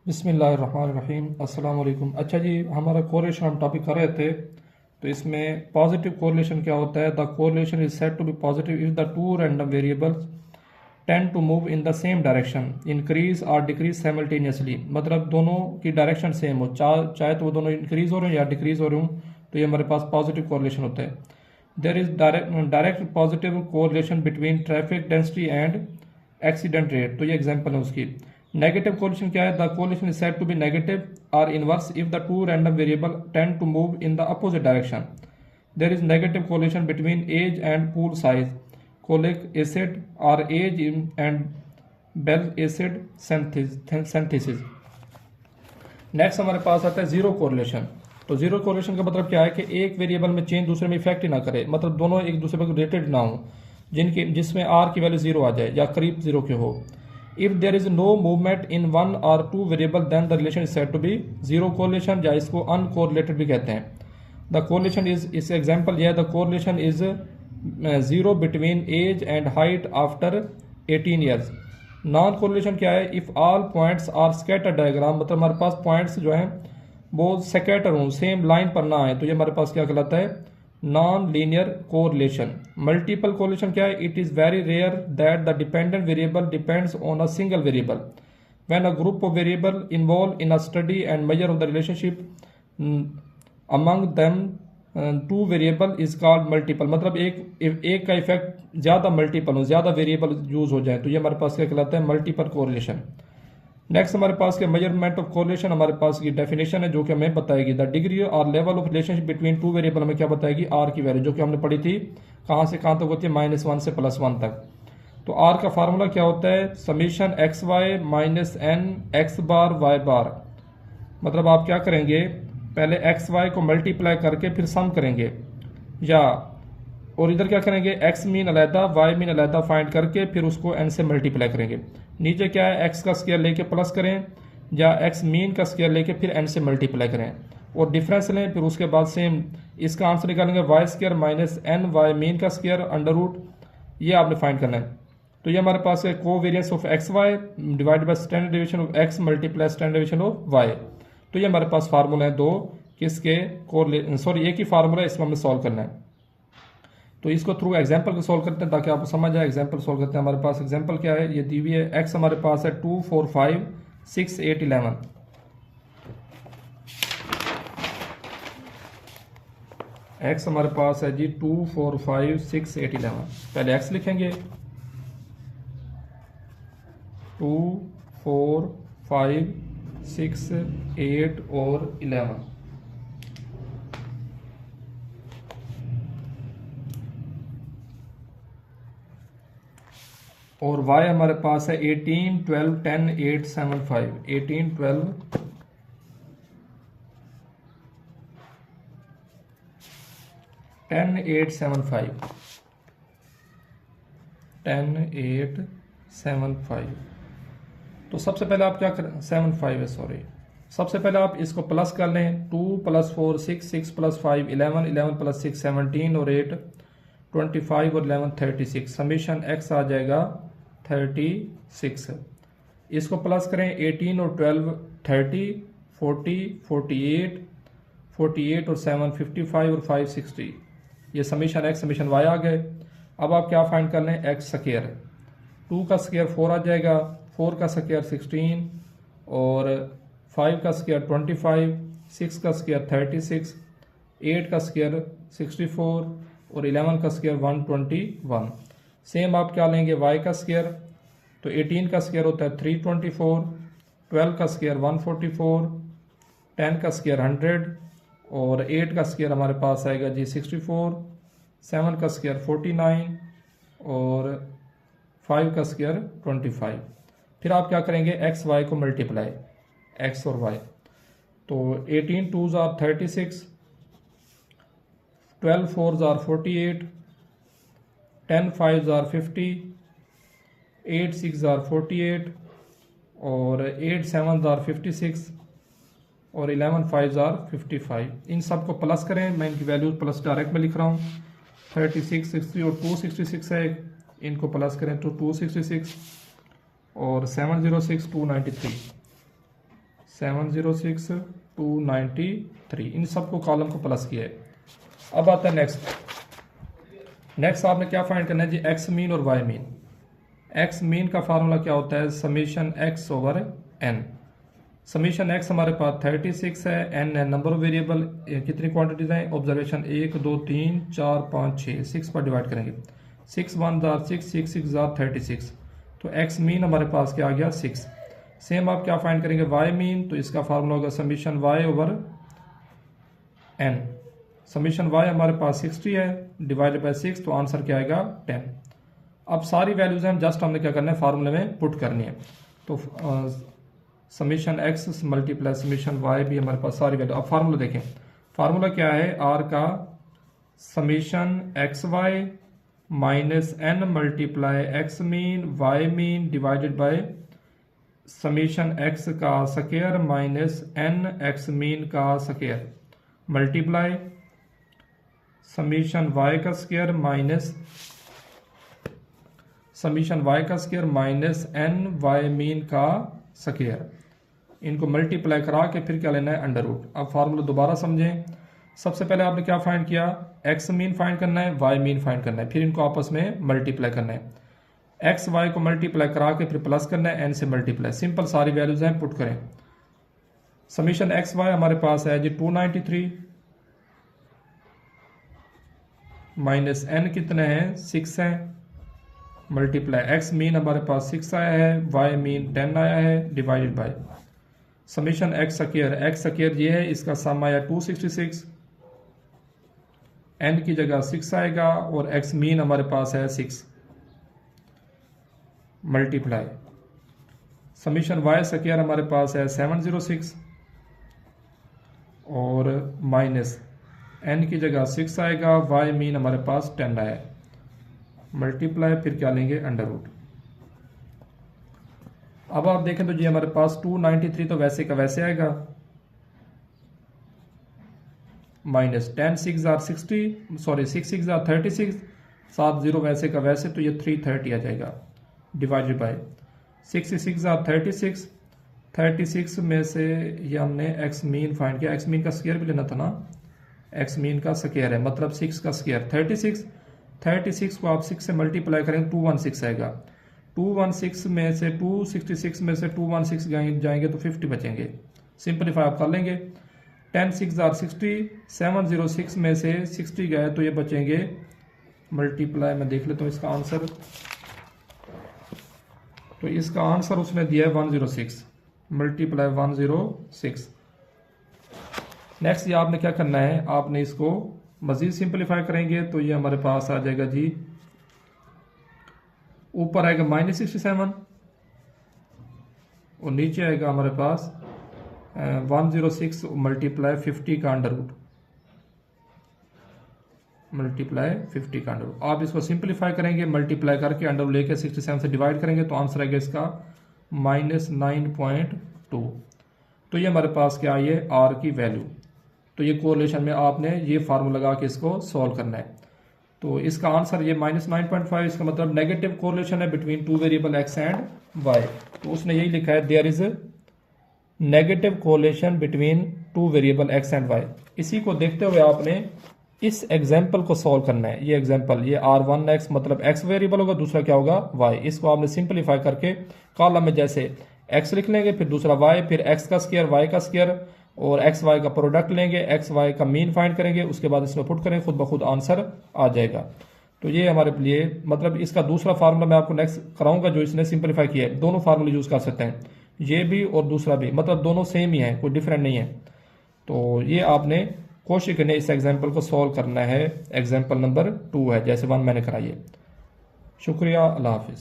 बिस्मिल्लाहिर्रहमानिर्रहीम अस्सलाम वालेकुम। अच्छा जी, हमारा कोरिलेशन हम टॉपिक कर रहे थे। तो इसमें पॉजिटिव कोरिलेशन क्या होता है? The correlation is said to be positive if the two random variables tend to move in the same direction, increase और डिक्रीज साइमल्टेनियसली। मतलब दोनों की डायरेक्शन सेम हो, चाहे तो वो दोनों इंक्रीज हो रहे हो या डिक्रीज हो रहे हो, तो ये हमारे पास पॉजिटिव कोरिलेशन होता है। There is direct positive correlation between traffic density and accident rate. तो ये एग्जांपल है उसकी। नेगेटिव कोरिलेशन क्या है? The correlation is said to be negative और inverse if the two random variable tend to move in the opposite direction. There is negative correlation between age and pool size, cholic acid और age and bile acid synthesis. Next हमारे पास आता है zero correlation. तो zero correlation का मतलब क्या है कि एक वेरिएबल में चेंज दूसरे में इफेक्ट ही ना करे, मतलब दोनों एक दूसरे पर रिलेटेड ना हो, जिसमें आर की वैल्यू जीरो आ जाए या करीब जीरो के हो। If there is no movement in one और two variable then the relation is said to be zero correlation, या इसको अनकोरिलेटेड भी कहते हैं। द कोरिलेशन इज, इस एग्जांपल यह, the correlation is zero between age and height after 18 years. Non correlation क्या है? If all points are scatter diagram, मतलब हमारे पास पॉइंट्स जो हैं वो स्कैटर हों, सेम लाइन पर ना आए, तो ये हमारे पास क्या कहलाता है? Non linear correlation. Multiple correlation क्या है? It is very rare that the dependent variable depends on a single variable when a group of variable involve in a study and measure of the relationship among them two variable is called multiple. मतलब एक का effect ज्यादा multiple हो, ज्यादा variable use हो जाए, तो ये हमारे पास क्या कहलाता है? Multiple correlation. नेक्स्ट हमारे पास के मेजरमेंट ऑफ कोरिलेशन, हमारे पास की डेफिनेशन है जो कि हमें बताएगी द डिग्री और level of relationship between two variable. हमें क्या बताएगी? आर की वैल्यू, जो कि हमने पढ़ी थी कहाँ से कहाँ तक होती है? -1 से +1 तक। तो आर का फार्मूला क्या होता है? Summation x y minus n x bar y bar. मतलब आप क्या करेंगे? पहले एक्स वाई को मल्टीप्लाई करके फिर सम करेंगे, या और इधर क्या करेंगे? एक्स मीन अलहदा वाई मीन अलहदा फाइंड करके फिर उसको एन से मल्टीप्लाई करेंगे। नीचे क्या है? एक्स का स्क्वायर लेके प्लस करें, या एक्स मीन का स्क्वायर लेके फिर एन से मल्टीप्लाई करें और डिफरेंस लें। फिर उसके बाद सेम इसका आंसर निकालेंगे, Y square minus N Y mean का स्क्वायर अंडर रूट, ये आपने फाइंड करना है। तो ये हमारे पास है covariance of X Y divide by standard deviation of X multiply standard deviation of Y. तो ये हमारे पास फार्मूला है दो किसके? एक ही फार्मूला, इसमें हमें सॉल्व करना है। तो इसको थ्रू एग्जांपल को सॉल्व करते हैं ताकि आपको समझ आए। एग्जांपल सॉल्व करते हैं। हमारे पास एग्जांपल क्या है? ये दी हुई है। एक्स हमारे पास है 2 4 5 6 8 11। एक्स हमारे पास है जी 2 4 5 6 8 11। पहले एक्स लिखेंगे 2 4 5 6 8 और 11। और y हमारे पास है 18 12 10 8 7 5। 18 12 10 8 7 5। 10 8 7 5। तो सबसे पहले आप क्या करें? 7 5 है, सॉरी। सबसे पहले आप इसको प्लस कर लें। 2 + 4 6 6 + 5 11 11 + 6 17 और 8 25 और 11 36। समीशन एक्स आ जाएगा 36। इसको प्लस करें 18 और 12 30 40 48 48 और 7 55 और 5 60। ये समीशन एक्स समीशन वाई आ गए। अब आप क्या फाइंड कर लें? X square. 2 का स्क्वायर 4 आ जाएगा, 4 का स्क्वायर 16 और 5 का स्क्वायर 25, 6 का स्क्वायर 36, 8 का स्क्वायर 64 और 11 का स्क्वायर 121। सेम आप क्या लेंगे? y का स्क्वायर। तो 18 का स्क्वायर होता है 324, 12 का स्क्वायर 144, 10 का स्क्वायर 100 और 8 का स्क्वायर हमारे पास आएगा जी 64, 7 का स्क्वायर 49 और 5 का स्क्वायर 25। फिर आप क्या करेंगे? एक्स वाई को मल्टीप्लाई, एक्स और वाई। तो 18 2s are 36, 12 4s are 48, 10 5s are 50, 8 6s are 48 और 8 7s are 56 और 11 5s are 55। इन सब को प्लस करें। मैं इनकी वैल्यूज प्लस डायरेक्ट में लिख रहा हूँ। 36 60 और 266 है, इनको प्लस करें तो 266 और 706 293। 706 293, इन सबको कॉलम को प्लस किया है। अब आता है नेक्स्ट आपने क्या फाइंड करना है जी, एक्स मीन और वाई मीन। एक्स मीन का फार्मूला क्या होता है, summation X over N. Summation X हमारे पास 36 है, एन है नंबर ऑफ वेरिएबल, कितनी क्वांटिटीज हैं, ऑब्जर्वेशन 1 2 3 4 5 6, 6 पर डिवाइड करेंगे, 6 1 जार 6, 6 6 जार 36, तो एक्स मीन हमारे पास क्या आ गया 6। सेम आप क्या फाइंड करेंगे, वाई मीन, तो इसका फार्मूला होगा summation Y over N. Summation Y हमारे पास 60 है, डिवाइडेड बाय 6, तो आंसर क्या आएगा 10। अब सारी वैल्यूज हैं जस्ट हमने क्या करना है, फार्मूले में पुट करनी है। तो summation X multiply summation Y भी हमारे पास सारी वैल्यू। अब फार्मूला देखें, फार्मूला क्या है, आर का summation x y minus n multiply x mean y mean divided by summation x का square minus n x mean का स्क्वायर मल्टीप्लाई समीशन वाई का स्क्वायर माइनस समीशन वाई का square minus N Y mean का square, इनको multiply करा के फिर क्या लेना है, अंडर रूट। अब फार्मूला दोबारा समझें। सबसे पहले आपने क्या फाइंड किया, एक्स मीन फाइंड करना है, वाई मीन फाइंड करना है, फिर इनको आपस में मल्टीप्लाई करना है। एक्स वाई को मल्टीप्लाई करा के फिर प्लस करना है, एन से मल्टीप्लाई, सिंपल सारी वैल्यूज हैं पुट करें। समीशन एक्स वाई हमारे पास है जी 293 माइनस एन कितने हैं 6 हैं, मल्टीप्लाई एक्स मीन हमारे पास 6 आया है, वाई मीन 10 आया है, divided by summation x square ये है, इसका सम आया 266, एन की जगह 6 आएगा और एक्स मीन हमारे पास है 6, मल्टीप्लाई समीशन वाई स्क्वायर हमारे पास है 706 और माइनस एन की जगह 6 आएगा, वाई मीन हमारे पास 10 आया है, मल्टीप्लाई फिर क्या लेंगे, अंडर रूट। अब आप देखें तो जी हमारे पास 293 तो वैसे का वैसे आएगा, माइनस 10 6 जार 60, सॉरी 6 6 जार 36, 7 0 वैसे का वैसे, तो ये 330 आ जाएगा, डिवाइडेड बाय 6 6 जार 36, 36 में से ये हमने एक्स मीन फाइंड किया, एक्स मीन का स्क्वायर भी लेना था ना, एक्स मीन का स्क्वायर है मतलब 6 का स्क्वायर 36 को आप 6 से मल्टीप्लाई करेंगे 216 आएगा, 216 में से 266 में से 216 जाएंगे तो 50 बचेंगे, सिंपलीफाई आप कर लेंगे, 10 6 जार 60, 706 में से 60 गए तो ये बचेंगे, मल्टीप्लाई में देख लेता हूँ इसका आंसर, तो इसका आंसर उसने दिया है 106, मल्टीप्लाई 106। नेक्स्ट ये आपने क्या करना है, आपने इसको मजीद सिंपलीफाई करेंगे तो ये हमारे पास आ जाएगा जी, ऊपर आएगा -67 और नीचे आएगा हमारे पास 106 मल्टीप्लाई 50 का अंडर रूट, मल्टीप्लाई 50 का अंडर रूट। आप इसको सिंपलीफाई करेंगे, मल्टीप्लाई करके अंडर रूट लेके 67 से डिवाइड करेंगे तो आंसर आएगा इसका -9.2। तो ये हमारे पास क्या है, आर की वैल्यू। तो ये कोरिलेशन में आपने ये फार्मूला लगा के इसको सॉल्व करना है। तो इसका आंसर ये -9.5, इसका मतलब नेगेटिव कोरिलेशन है between two variable X and Y. तो उसने यही लिखा है, there is negative correlation between two variable X and Y. इसी को देखते हुए आपने इस एग्जाम्पल को सॉल्व करना है। ये एग्जाम्पल, ये r1x मतलब x वेरिएबल होगा, दूसरा क्या होगा y। इसको आपने सिंपलीफाई करके कॉलम में जैसे x लिख लेंगे, फिर दूसरा y, फिर x का स्क्वायर y का स्क्वायर और एक्स वाई का प्रोडक्ट लेंगे, एक्स वाई का मीन फाइंड करेंगे, उसके बाद इसमें पुट करेंगे, खुद ब खुद आंसर आ जाएगा। तो ये हमारे लिए मतलब इसका दूसरा फार्मूला मैं आपको नेक्स्ट कराऊंगा जो इसने सिंपलीफाई किया है। दोनों फार्मूले यूज कर सकते हैं, ये भी और दूसरा भी, मतलब दोनों सेम ही है, कोई डिफरेंट नहीं है। तो ये आपने कोशिश करनी है इस एग्जाम्पल को सॉल्व करना है। एग्जाम्पल नंबर 2 है, जैसे 1 मैंने कराई है। शुक्रिया, अल्लाह हाफिज।